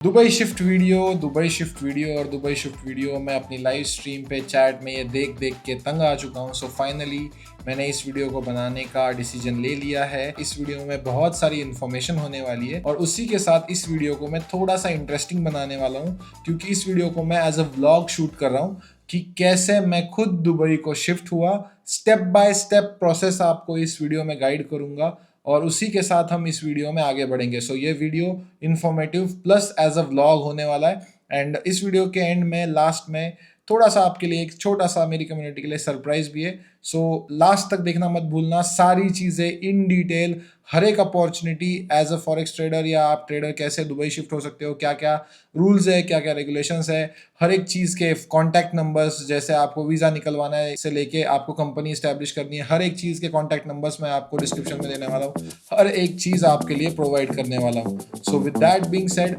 Dubai shift video और Dubai shift video मैं अपनी लाइव स्ट्रीम पे चैट में ये देख देख के तंग आ चुका हूँ। सो फाइनली मैंने इस वीडियो को बनाने का डिसीजन ले लिया है। इस वीडियो में बहुत सारी इन्फॉर्मेशन होने वाली है और उसी के साथ इस वीडियो को मैं थोड़ा सा इंटरेस्टिंग बनाने वाला हूँ, क्योंकि इस वीडियो को मैं एज अ व्लॉग शूट कर रहा हूँ कि कैसे मैं खुद दुबई को शिफ्ट हुआ। स्टेप बाय स्टेप प्रोसेस आपको इस वीडियो में गाइड करूंगा और उसी के साथ हम इस वीडियो में आगे बढ़ेंगे। सो ये video informative plus as a vlog होने वाला है एंड इस वीडियो के एंड में लास्ट में थोड़ा सा आपके लिए एक छोटा सा मेरी कम्युनिटी के लिए सरप्राइज भी है। सो लास्ट तक देखना मत भूलना, सारी चीज़ें इन डिटेल, हर एक opportunity as a forex trader या आप ट्रेडर कैसे दुबई शिफ्ट हो सकते हो, क्या क्या रूल्स है, क्या क्या रेगुलेशंस है, हर एक चीज़ के कॉन्टैक्ट नंबर्स, जैसे आपको वीज़ा निकलवाना है से लेके आपको कंपनी स्टैब्लिश करनी है, हर एक चीज़ के कॉन्टैक्ट नंबर्स मैं आपको डिस्क्रिप्शन में देने वाला हूँ, हर एक चीज़ आपके लिए प्रोवाइड करने वाला हूँ। So with that being said,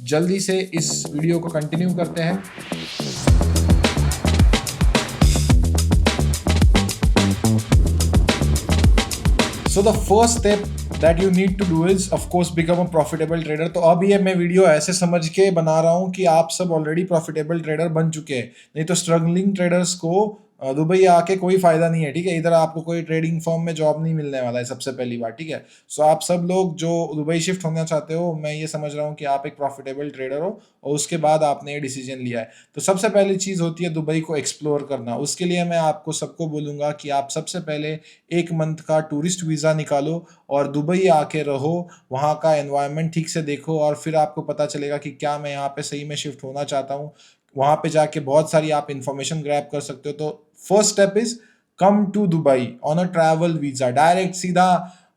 जल्दी से इस वीडियो को कंटिन्यू करते हैं। So the first step that you need to do is of course become a profitable trader. तो अब ये मैं वीडियो ऐसे समझ के बना रहा हूँ कि आप सब ऑलरेडी प्रॉफिटेबल ट्रेडर बन चुके हैं, नहीं तो स्ट्रगलिंग ट्रेडर्स को दुबई आके कोई फायदा नहीं है। ठीक है, इधर आपको कोई ट्रेडिंग फर्म में जॉब नहीं मिलने वाला है, सबसे पहली बात। ठीक है, सो आप सब लोग जो दुबई शिफ्ट होना चाहते हो, मैं ये समझ रहा हूँ कि आप एक प्रॉफिटेबल ट्रेडर हो और उसके बाद आपने ये डिसीजन लिया है। तो सबसे पहली चीज़ होती है दुबई को एक्सप्लोर करना। उसके लिए मैं आपको सबको बोलूँगा कि आप सबसे पहले 1 मंथ का टूरिस्ट वीज़ा निकालो और दुबई आके रहो, वहाँ का एनवायरनमेंट ठीक से देखो और फिर आपको पता चलेगा कि क्या मैं यहाँ पे सही में शिफ्ट होना चाहता हूँ। वहाँ पे जाके बहुत सारी आप इंफॉर्मेशन ग्रैब कर सकते हो। तो first step is come to Dubai on a travel visa. Direct सीधा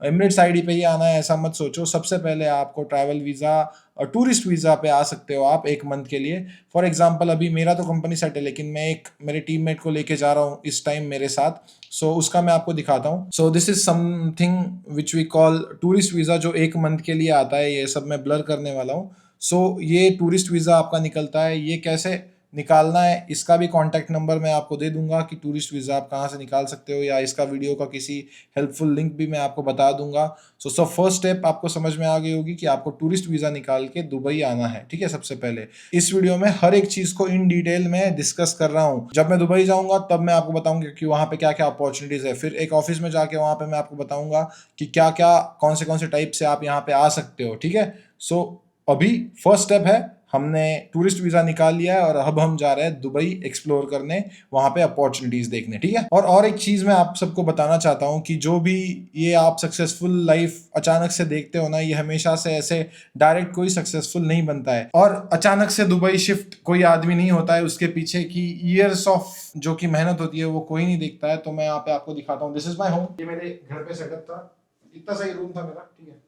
एमिरेट्स आईडी पे ही आना है ऐसा मत सोचो। सबसे पहले आपको ट्रैवल वीज़ा और टूरिस्ट वीज़ा पे आ सकते हो आप 1 मंथ के लिए। फॉर एग्जांपल अभी मेरा तो कंपनी सेट है, लेकिन मैं एक मेरे टीममेट को लेके जा रहा हूँ इस टाइम मेरे साथ। सो उसका मैं आपको दिखाता हूँ। So this is something which we call tourist visa, जो 1 मंथ के लिए आता है। ये सब मैं ब्लर करने वाला हूँ। सो ये टूरिस्ट वीज़ा आपका निकलता है। ये कैसे निकालना है इसका भी कॉन्टैक्ट नंबर मैं आपको दे दूंगा कि टूरिस्ट वीज़ा आप कहाँ से निकाल सकते हो, या इसका वीडियो का किसी हेल्पफुल लिंक भी मैं आपको बता दूंगा। सो फर्स्ट स्टेप आपको समझ में आ गई होगी कि आपको टूरिस्ट वीज़ा निकाल के दुबई आना है। ठीक है, सबसे पहले इस वीडियो में हर एक चीज़ को इन डिटेल में डिस्कस कर रहा हूँ। जब मैं दुबई जाऊँगा तब मैं आपको बताऊँगा कि वहाँ पे क्या क्या अपॉर्चुनिटीज़ है। फिर एक ऑफिस में जाके वहाँ पे मैं आपको बताऊँगा कि क्या क्या कौन से टाइप से आप यहाँ पे आ सकते हो। ठीक है, सो अभी फर्स्ट स्टेप है, हमने टूरिस्ट वीज़ा निकाल लिया है और अब हम जा रहे हैं दुबई एक्सप्लोर करने, वहाँ पे अपॉर्चुनिटीज़ देखने। ठीक है, और एक चीज़ मैं आप सबको बताना चाहता हूँ कि जो भी ये आप सक्सेसफुल लाइफ अचानक से देखते हो ना, ये हमेशा से ऐसे डायरेक्ट कोई सक्सेसफुल नहीं बनता है और अचानक से दुबई शिफ्ट कोई आदमी नहीं होता है। उसके पीछे की ईयर्स ऑफ जो की मेहनत होती है वो कोई नहीं देखता है। तो मैं यहाँ पे आपको दिखाता हूँ। This is my home. ये मेरे घर पे सेटअप था, इतना सही रूम था मेरा। ठीक है,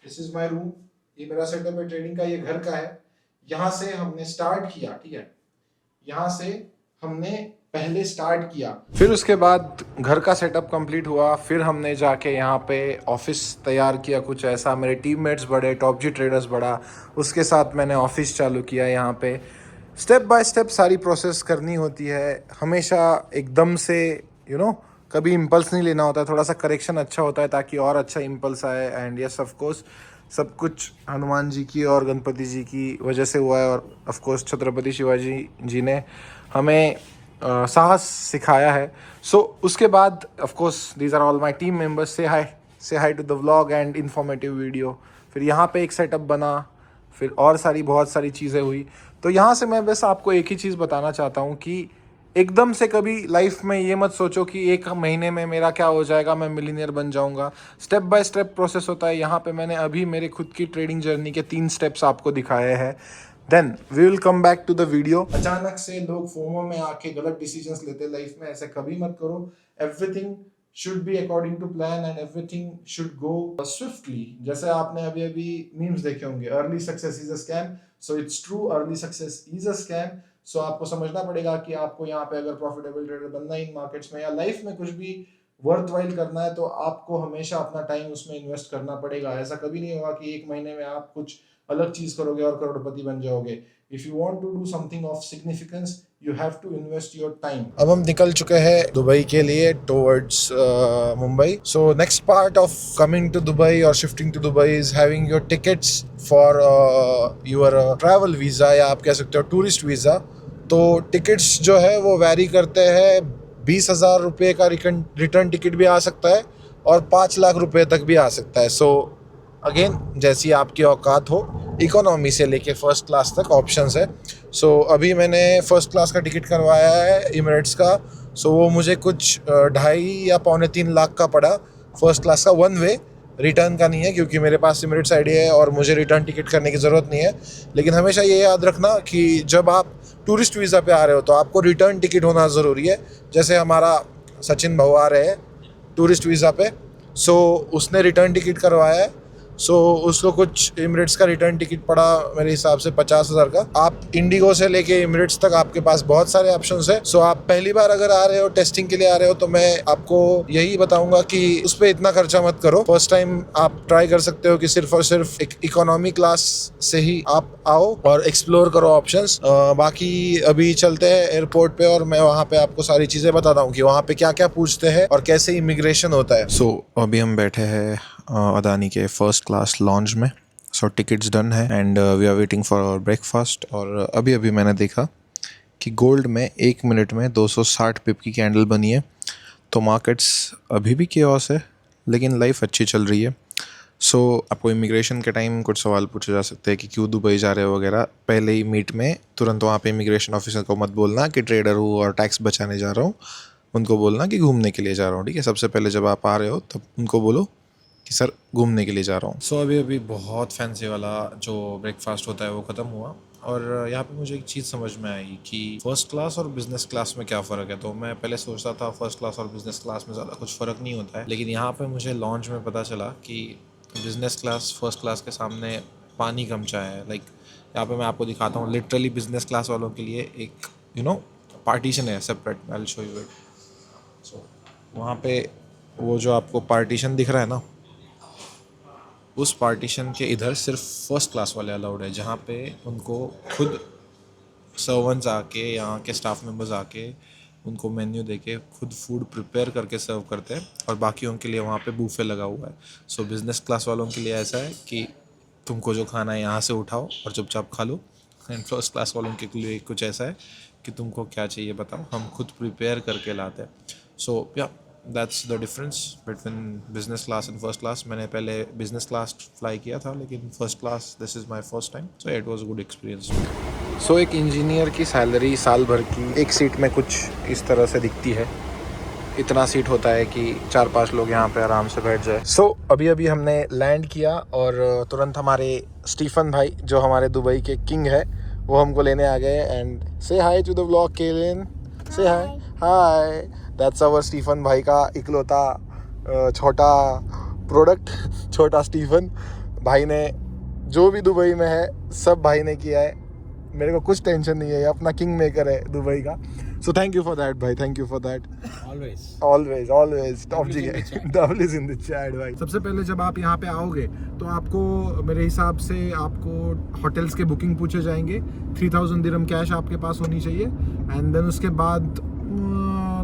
दिस इज माई रूम। ये मेरा सेटअप है ट्रेडिंग का, ये घर का है। यहाँ से हमने स्टार्ट किया। ठीक है, यहाँ से हमने पहले स्टार्ट किया, फिर उसके बाद घर का सेटअप कंप्लीट हुआ, फिर हमने जाके यहाँ पे ऑफिस तैयार किया कुछ ऐसा। मेरे टीममेट्स बढ़े, टॉप जी ट्रेडर्स बढ़ा, उसके साथ मैंने ऑफिस चालू किया। यहाँ पे स्टेप बाय स्टेप सारी प्रोसेस करनी होती है, हमेशा एकदम से कभी इम्पल्स नहीं लेना होता है। थोड़ा सा करेक्शन अच्छा होता है ताकि और अच्छा इम्पल्स आए। एंड यस ऑफ कोर्स सब कुछ हनुमान जी की और गणपति जी की वजह से हुआ है, और ऑफ कोर्स छत्रपति शिवाजी जी ने हमें साहस सिखाया है। सो उसके बाद of course these are all my team members. Say hi to the vlog and informative video. फिर यहाँ पे एक सेटअप बना, फिर और बहुत सारी चीज़ें हुई। तो यहाँ से मैं बस आपको एक ही चीज़ बताना चाहता हूँ कि एकदम से कभी लाइफ में ये मत सोचो कि 1 महीने में मेरा क्या हो जाएगा, मैं मिलीनियर बन जाऊंगा। स्टेप बाय स्टेप प्रोसेस होता है। यहाँ पे मैंने अभी मेरे खुद की ट्रेडिंग जर्नी के 3 स्टेप्स आपको दिखाए हैं। Then we will come back to the video. अचानक से लोग फोमो में आके गलत डिसीजंस लेते लाइफ में, ऐसे कभी मत करो। Everything should be according to plan and everything should go swiftly. जैसे आपने अभी अभी मीम्स देखे होंगे, early success is a scam. So it's true, early success is a scam. So आपको समझना पड़ेगा कि आपको यहाँ पे अगर प्रॉफिटेबल ट्रेडर बनना है इन मार्केट्स में, या लाइफ में कुछ भी वर्थ वाइल करना है, तो आपको हमेशा अपना टाइम उसमें इन्वेस्ट करना पड़ेगा। ऐसा कभी नहीं होगा कि 1 महीने में आप कुछ अलग चीज करोगे और करोड़पति बन जाओगे। If you want to do something of significance you have to invest your time. अब हम निकल चुके हैं दुबई के लिए towards Mumbai. So next part of coming to Dubai और shifting to Dubai is having your tickets for your travel visa, या आप कह सकते हो टूरिस्ट वीज़ा। तो टिकट्स जो है वो वैरी करते हैं, 20,000 रुपये का रिटर्न टिकट भी आ सकता है और 5 लाख रुपए तक भी आ सकता है। सो अगेन जैसी आपकी औकात हो, इकोनॉमी से लेके फर्स्ट क्लास तक ऑप्शंस है। सो अभी मैंने फर्स्ट क्लास का टिकट करवाया है इमिरेट्स का। सो वो मुझे कुछ 2.5 या 2.25 लाख का पड़ा फर्स्ट क्लास का, वन वे, रिटर्न का नहीं है क्योंकि मेरे पास इमिरेट्स आईडी है और मुझे रिटर्न टिकट करने की ज़रूरत नहीं है। लेकिन हमेशा ये याद रखना कि जब आप टूरिस्ट वीज़ा पे आ रहे हो तो आपको रिटर्न टिकट होना ज़रूरी है। जैसे हमारा सचिन भाऊ आ रहे हैं टूरिस्ट वीज़ा पे, सो उसने रिटर्न टिकट करवाया है। सो उसको कुछ इमिरेट्स का रिटर्न टिकट पड़ा मेरे हिसाब से 50,000 का। आप इंडिगो से लेके इमिरेट्स तक आपके पास बहुत सारे ऑप्शंस है। सो आप पहली बार अगर आ रहे हो, टेस्टिंग के लिए आ रहे हो, तो मैं आपको यही बताऊंगा कि उस पर इतना खर्चा मत करो। फर्स्ट टाइम आप ट्राई कर सकते हो कि सिर्फ और सिर्फ इकोनॉमी क्लास से ही आप आओ और एक्सप्लोर करो ऑप्शंस। बाकी अभी चलते हैं एयरपोर्ट पे और मैं वहाँ पे आपको सारी चीज़ें बताता हूँ कि वहाँ पे क्या क्या पूछते हैं और कैसे इमिग्रेशन होता है। सो अभी हम बैठे हैं अदानी के फर्स्ट क्लास लॉन्ज में। सो टिकट्स डन है and we are waiting for our breakfast. और अभी मैंने देखा कि गोल्ड में 1 मिनट में 260 पिप की कैंडल बनी है। तो मार्केट्स अभी भी केओस है लेकिन लाइफ अच्छी चल रही है। सो आपको इमिग्रेशन के टाइम कुछ सवाल पूछे जा सकते हैं कि क्यों दुबई जा रहे हो वगैरह। पहले ही मीट में तुरंत वहाँ पे इमिग्रेशन ऑफिसर को मत बोलना कि ट्रेडर हूँ और टैक्स बचाने जा रहा हूँ। उनको बोलना कि घूमने के लिए जा रहा हूँ, ठीक है। सबसे पहले जब आप आ रहे हो तब उनको बोलो कि सर घूमने के लिए जा रहा हूँ। सो अभी बहुत फैंसी वाला जो ब्रेकफास्ट होता है वो ख़त्म हुआ और यहाँ पे मुझे एक चीज़ समझ में आई कि फ़र्स्ट क्लास और बिज़नेस क्लास में क्या फ़र्क है। तो मैं पहले सोचता था फ़र्स्ट क्लास और बिज़नेस क्लास में ज़्यादा कुछ फ़र्क नहीं होता है, लेकिन यहाँ पे मुझे लॉन्च में पता चला कि बिज़नेस क्लास फ़र्स्ट क्लास के सामने पानी कम चाय है। लाइक यहाँ पे मैं आपको दिखाता हूँ, लिटरली बिज़नेस क्लास वालों के लिए एक पार्टीशन है separate. I will show you it. So वहाँ पे वो जो आपको पार्टीशन दिख रहा है ना, उस पार्टीशन के इधर सिर्फ फर्स्ट क्लास वाले अलाउड है, जहाँ पे उनको खुद सर्वेंट्स आके, यहाँ के स्टाफ मेंबर्स आके उनको मेन्यू देके खुद फूड प्रिपेयर करके सर्व करते हैं और बाकियों के लिए वहाँ पे बूफे लगा हुआ है। सो बिज़नेस क्लास वालों के लिए ऐसा है कि तुमको जो खाना है यहाँ से उठाओ और चुपचाप खा लो। एंड फर्स्ट क्लास वालों के लिए कुछ ऐसा है कि तुमको क्या चाहिए बताओ, हम खुद प्रिपेयर करके लाते हैं। So yeah that's the difference between business class and first class. मैंने पहले बिजनेस क्लास फ्लाई किया था लेकिन first class this is my first time, so it was a good experience. So एक इंजीनियर की सैलरी साल भर की एक सीट में कुछ इस तरह से दिखती है। इतना सीट होता है कि 4-5 लोग यहाँ पे आराम से बैठ जाए। सो अभी हमने लैंड किया और तुरंत हमारे स्टीफन भाई जो हमारे दुबई के किंग है वो हमको लेने आ गए। एंड से हाई टू द व्लॉग केलिन, से हाय। हाय, दैट्स आवर स्टीफन भाई का इकलौता छोटा प्रोडक्ट छोटा स्टीफन भाई ने जो भी दुबई में है सब भाई ने किया है। मेरे को कुछ टेंशन नहीं है, ये अपना किंग मेकर है दुबई का। So thank you for that भाई, thank you for that. Always top G है, double is in the chat भाई। सबसे पहले जब आप यहाँ पे आओगे तो आपको मेरे हिसाब से आपको होटल्स के बुकिंग पूछे जाएंगे। 3000 दिरहम कैश आपके पास होनी चाहिए एंड देन उसके बाद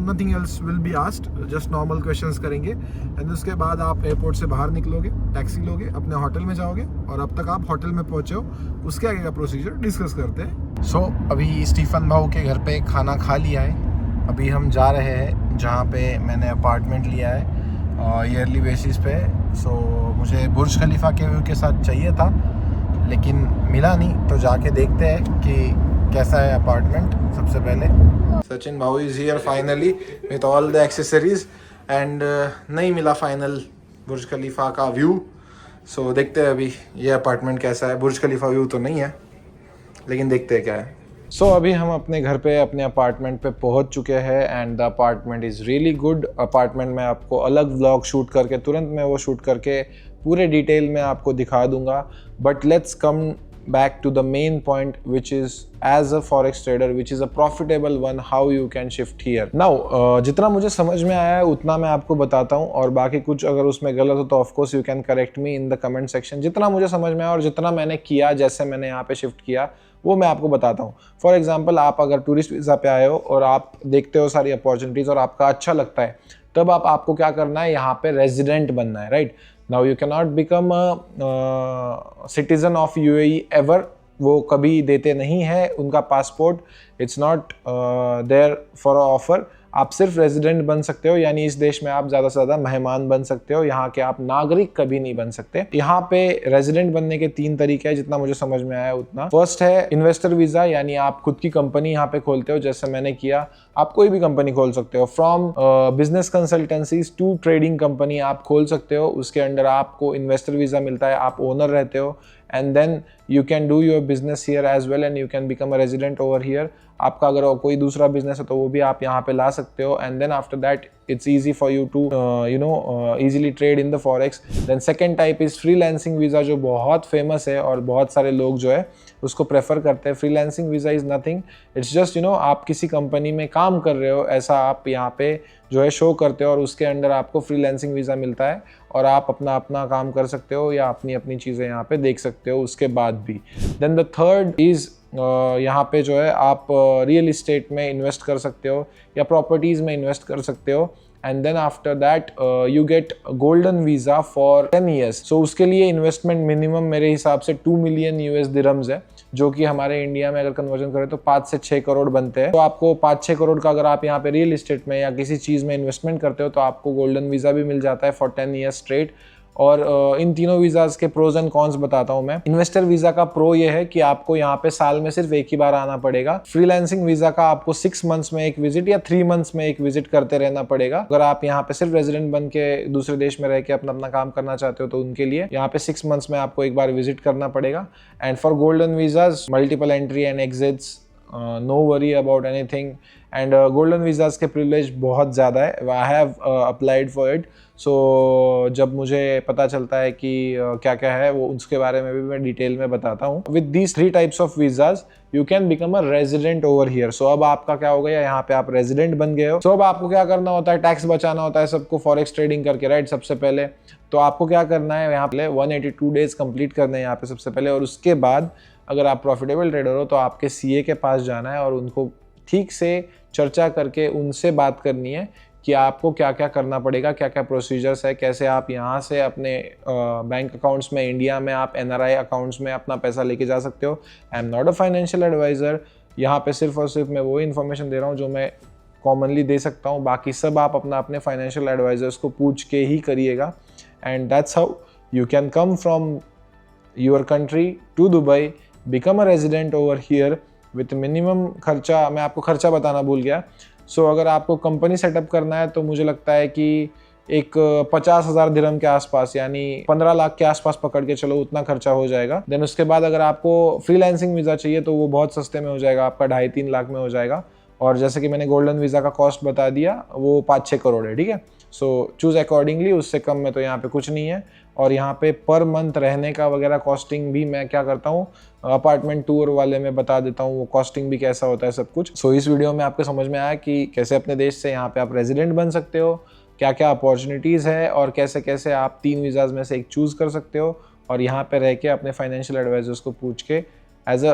nothing else will be asked, just normal questions करेंगे। एंड उसके बाद आप एयरपोर्ट से बाहर निकलोगे, टैक्सी लोगे, अपने होटल में जाओगे और अब तक आप होटल में पहुंचे हो उसके आगे का प्रोसीजर डिस्कस करते हैं। सो अभी स्टीफन भाऊ के घर पे खाना खा लिया है। अभी हम जा रहे हैं जहाँ पे मैंने अपार्टमेंट लिया है ईयरली बेसिस पे। सो मुझे बुर्ज खलीफा के व्यू के साथ चाहिए था लेकिन मिला नहीं, तो जाके देखते हैं कि कैसा है अपार्टमेंट। सबसे पहले सचिन भाऊ is here finally with all the accessories and नहीं मिला फाइनल बुर्ज खलीफा का व्यू। सो देखते हैं अभी ये अपार्टमेंट कैसा है। बुर्ज खलीफा व्यू तो नहीं है लेकिन देखते हैं क्या है। सो अभी हम अपने घर पे अपने अपार्टमेंट पे पहुंच चुके हैं and the apartment is really good. Apartment में आपको अलग व्लॉग शूट करके तुरंत मैं वो शूट करके पूरे डिटेल में आपको दिखा दूंगा। But let's come back to the main point, which is as a forex trader, which is a profitable one, how you can shift here. Now जितना मुझे समझ में आया है उतना मैं आपको बताता हूँ, और बाकी कुछ अगर उसमें गलत हो तो of course you can correct me in the comment section. जितना मुझे समझ में आया और जितना मैंने किया, जैसे मैंने यहाँ पे शिफ्ट किया, वो मैं आपको बताता हूँ। फॉर एग्जाम्पल, आप अगर टूरिस्ट वीज़ा पे आए हो और आप देखते हो सारी अपॉर्चुनिटीज़ और आपका अच्छा लगता है, तब आपको क्या करना है, यहाँ पे रेजिडेंट बनना है, right. Now you can not become a citizen of UAE ever, वो कभी देते नहीं है उनका passport, it's not there for offer. आप सिर्फ रेजिडेंट बन सकते हो, यानी इस देश में आप ज़्यादा से ज़्यादा मेहमान बन सकते हो, यहाँ के आप नागरिक कभी नहीं बन सकते। यहाँ पे रेजिडेंट बनने के 3 तरीके हैं, जितना मुझे समझ में आया उतना। फर्स्ट है इन्वेस्टर वीज़ा, यानी आप खुद की कंपनी यहाँ पे खोलते हो, जैसे मैंने किया। आप कोई भी कंपनी खोल सकते हो, from business consultancies to trading company आप खोल सकते हो। उसके अंडर आपको इन्वेस्टर वीज़ा मिलता है, आप ओनर रहते हो, and then you can do your business here as well and you can become a resident over here. आपका अगर कोई दूसरा बिजनेस है तो वो भी आप यहाँ पे ला सकते हो, and then after that it's easy for you to easily trade in the forex. Then second type is freelancing visa, जो बहुत फेमस है और बहुत सारे लोग जो है उसको प्रेफर करते हैं। freelancing visa is nothing, it's just आप किसी कंपनी में काम कर रहे हो, ऐसा आप यहाँ पे जो है शो करते हो, और उसके अंडर आपको फ्रीलांसिंग वीज़ा मिलता है और आप अपना अपना काम कर सकते हो या अपनी अपनी चीज़ें यहाँ पे देख सकते हो उसके बाद भी। देन द थर्ड इज़ यहाँ पे जो है आप रियल इस्टेट में इन्वेस्ट कर सकते हो या प्रॉपर्टीज़ में इन्वेस्ट कर सकते हो, and then after that you get golden visa for 10 years। सो उसके लिए इन्वेस्टमेंट मिनिमम मेरे हिसाब से 2 million US दिरहम्स है, जो कि हमारे इंडिया में अगर कन्वर्जन करें तो 5 से 6 करोड़ बनते हैं। तो आपको 5-6 करोड़ का अगर आप यहाँ पे रियल इस्टेट में या किसी चीज़ में इन्वेस्टमेंट करते हो तो आपको गोल्डन वीज़ा भी मिल जाता है फॉर 10 years स्ट्रेट। और इन तीनों वीज़ाज़ के प्रोज एंड कॉन्स बताता हूँ मैं। इन्वेस्टर वीज़ा का प्रो ये है कि आपको यहाँ पे साल में सिर्फ एक ही बार आना पड़ेगा। फ्रीलांसिंग वीज़ा का आपको 6 months में एक विजिट या 3 months में एक विजिट करते रहना पड़ेगा। अगर आप यहाँ पे सिर्फ रेजिडेंट बन के दूसरे देश में रह के अपना अपना काम करना चाहते हो तो उनके लिए यहाँ पे 6 months में आपको एक बार विजिट करना पड़ेगा। And for golden visas, multiple entry and exits, no worry about anything. And golden visas के प्रिविलेज बहुत ज़्यादा है। I have applied for it, so जब मुझे पता चलता है कि क्या क्या है वो उसके बारे में भी मैं डिटेल में बताता हूँ। With these 3 types of visas you can become a resident over here. So अब आपका क्या हो गया, यहाँ पे आप रेजिडेंट बन गए हो। सो अब आपको क्या करना होता है, टैक्स बचाना होता है सबको फॉरेक्स ट्रेडिंग करके, राइट। सबसे पहले तो आपको क्या करना है, यहाँ पे 182 days कंप्लीट करने हैं यहाँ पे सबसे पहले, और उसके बाद अगर आप प्रॉफिटेबल ट्रेडर हो तो आपके CA के पास जाना है और उनको ठीक से चर्चा करके उनसे बात करनी है कि आपको क्या क्या करना पड़ेगा, क्या क्या प्रोसीजर्स है, कैसे आप यहाँ से अपने बैंक अकाउंट्स में, इंडिया में आप NRI अकाउंट्स में अपना पैसा लेके जा सकते हो। I am not a financial advisor, यहाँ पे सिर्फ और सिर्फ मैं वो इन्फॉर्मेशन दे रहा हूँ जो मैं कॉमनली दे सकता हूँ। बाकी सब आप अपने फाइनेंशियल एडवाइज़र्स को पूछ के ही करिएगा। And that's how you can come from your country to Dubai, become a resident over here with minimum खर्चा। मैं आपको खर्चा बताना भूल गया। सो अगर आपको कंपनी सेटअप करना है तो मुझे लगता है कि एक 50,000 दिरहम के आसपास, यानी 15 लाख के आसपास पकड़ के चलो, उतना खर्चा हो जाएगा। देन उसके बाद अगर आपको फ्रीलांसिंग वीज़ा चाहिए तो वो बहुत सस्ते में हो जाएगा, आपका 2.5-3 लाख में हो जाएगा। और जैसे कि मैंने गोल्डन वीज़ा का कॉस्ट बता दिया, वो 5-6 करोड़ है, ठीक है। सो चूज़ अकॉर्डिंगली, उससे कम में तो यहाँ पे कुछ नहीं है। और यहाँ पे पर मंथ रहने का वगैरह कॉस्टिंग भी मैं क्या करता हूँ, अपार्टमेंट टूर वाले में बता देता हूँ वो कॉस्टिंग भी कैसा होता है सब कुछ। सो इस वीडियो में आपको समझ में आया कि कैसे अपने देश से यहाँ पे आप रेजिडेंट बन सकते हो, क्या क्या अपॉर्चुनिटीज़ है, और कैसे कैसे आप 3 वीज़ाज़ में से एक चूज़ कर सकते हो और यहाँ पे रह के अपने फाइनेंशियल एडवाइजर्स को पूछ के as a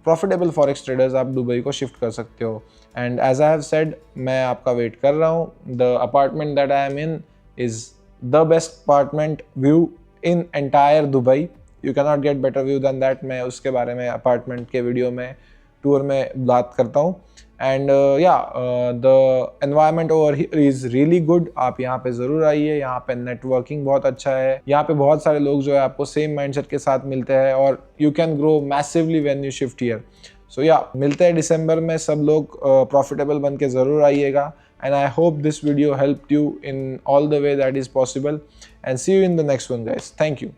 profitable forex traders आप दुबई को शिफ्ट कर सकते हो। And as I have said, मैं आपका वेट कर रहा हूँ। The apartment that I am in is the best apartment view in entire Dubai. You can not get better view than that. मैं उसके बारे में अपार्टमेंट के वीडियो में, टूर में बात करता हूँ। And the environment over here is really good. आप यहाँ पे ज़रूर आइए, यहाँ पे नेटवर्किंग बहुत अच्छा है, यहाँ पे बहुत सारे लोग जो है आपको सेम माइंडसेट के साथ मिलते हैं, और you can grow massively when you shift here. So मिलते हैं दिसंबर में, सब लोग प्रॉफिटेबल बन के ज़रूर आइएगा। And I hope this video helped you in all the way that is possible, and see you in the next one, guys. Thank you.